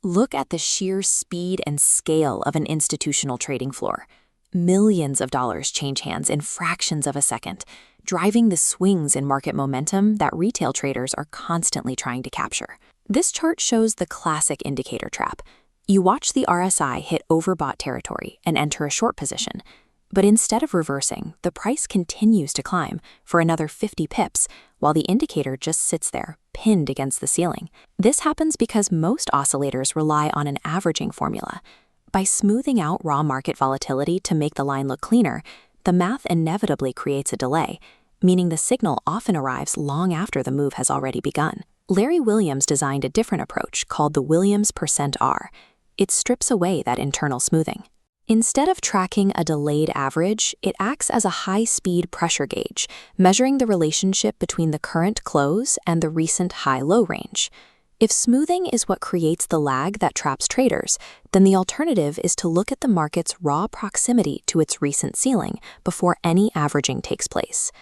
Look at the sheer speed and scale of an institutional trading floor. Millions of dollars change hands in fractions of a second, driving the swings in market momentum that retail traders are constantly trying to capture. This chart shows the classic indicator trap. You watch the RSI hit overbought territory and enter a short position. But instead of reversing, the price continues to climb for another 50 pips, while the indicator just sits there, pinned against the ceiling. This happens because most oscillators rely on an averaging formula. By smoothing out raw market volatility to make the line look cleaner, the math inevitably creates a delay, meaning the signal often arrives long after the move has already begun. Larry Williams designed a different approach called the Williams %R. It strips away that internal smoothing. Instead of tracking a delayed average, it acts as a high-speed pressure gauge, measuring the relationship between the current close and the recent high-low range. If smoothing is what creates the lag that traps traders, then the alternative is to look at the market's raw proximity to its recent ceiling before any averaging takes place.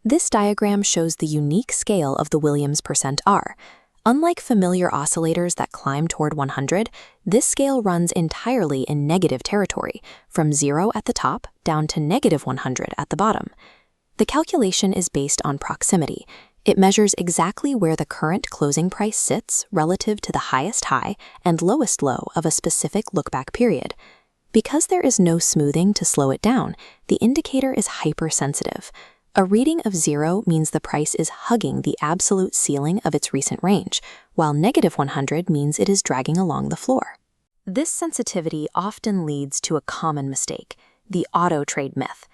This diagram shows the unique scale of the Williams %R. Unlike familiar oscillators that climb toward 100, this scale runs entirely in negative territory, from 0 at the top down to -100 at the bottom. The calculation is based on proximity. It measures exactly where the current closing price sits relative to the highest high and lowest low of a specific look-back period. Because there is no smoothing to slow it down, the indicator is hypersensitive. A reading of 0 means the price is hugging the absolute ceiling of its recent range, while -100 means it is dragging along the floor. This sensitivity often leads to a common mistake, the auto trade myth.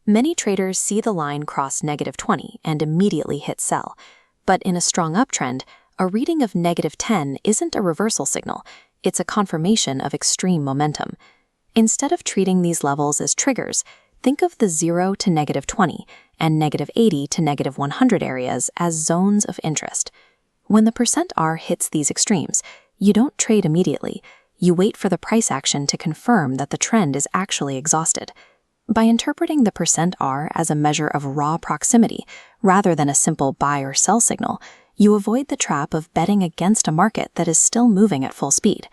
Many traders see the line cross -20 and immediately hit sell. But in a strong uptrend, a reading of -10 isn't a reversal signal, it's a confirmation of extreme momentum. Instead of treating these levels as triggers, think of the 0 to -20 and -80 to -100 areas as zones of interest. When the %R hits these extremes, you don't trade immediately. You wait for the price action to confirm that the trend is actually exhausted. By interpreting the %R as a measure of raw proximity, rather than a simple buy or sell signal, you avoid the trap of betting against a market that is still moving at full speed.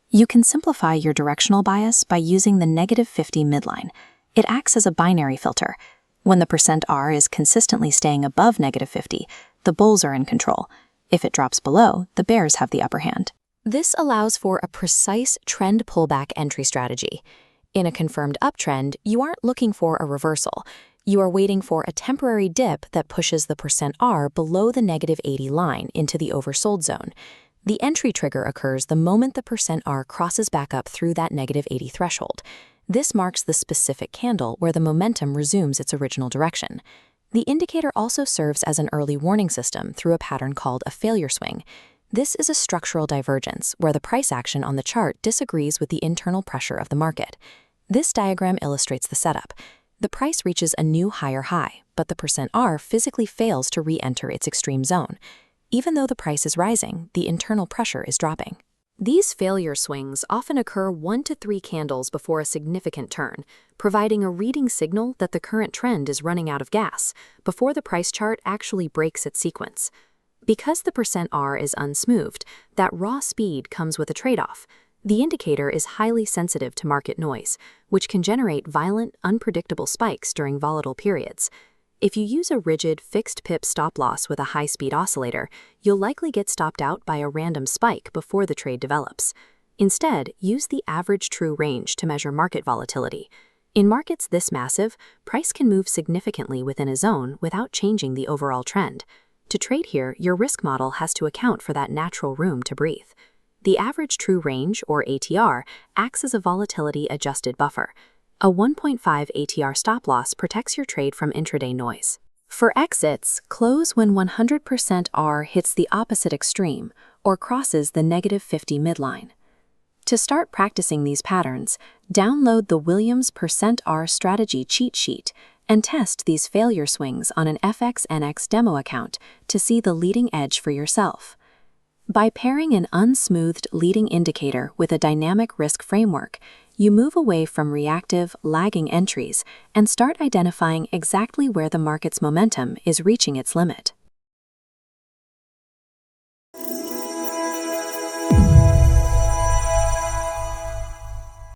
You can simplify your directional bias by using the -50 midline. It acts as a binary filter. When the %R is consistently staying above -50, the bulls are in control. If it drops below, the bears have the upper hand. This allows for a precise trend pullback entry strategy. In a confirmed uptrend, you aren't looking for a reversal. You are waiting for a temporary dip that pushes the %R below the -80 line into the oversold zone. The entry trigger occurs the moment the %R crosses back up through that -80 threshold. This marks the specific candle where the momentum resumes its original direction. The indicator also serves as an early warning system through a pattern called a failure swing. This is a structural divergence where the price action on the chart disagrees with the internal pressure of the market. This diagram illustrates the setup. The price reaches a new higher high, but the %R physically fails to re-enter its extreme zone. Even though the price is rising, the internal pressure is dropping. These failure swings often occur 1 to 3 candles before a significant turn, providing a reading signal that the current trend is running out of gas before the price chart actually breaks its sequence. Because the %R is unsmoothed, that raw speed comes with a trade-off. The indicator is highly sensitive to market noise, which can generate violent, unpredictable spikes during volatile periods. If you use a rigid, fixed pip stop loss with a high-speed oscillator, you'll likely get stopped out by a random spike before the trade develops. Instead, use the average true range to measure market volatility. In markets this massive, price can move significantly within a zone without changing the overall trend. To trade here, your risk model has to account for that natural room to breathe. The average true range, or ATR, acts as a volatility-adjusted buffer. A 1.5 ATR stop loss protects your trade from intraday noise. For exits, close when 100% R hits the opposite extreme or crosses the -50 midline. To start practicing these patterns, download the Williams %R strategy cheat sheet and test these failure swings on an FXNX demo account to see the leading edge for yourself. By pairing an unsmoothed leading indicator with a dynamic risk framework, you move away from reactive, lagging entries and start identifying exactly where the market's momentum is reaching its limit.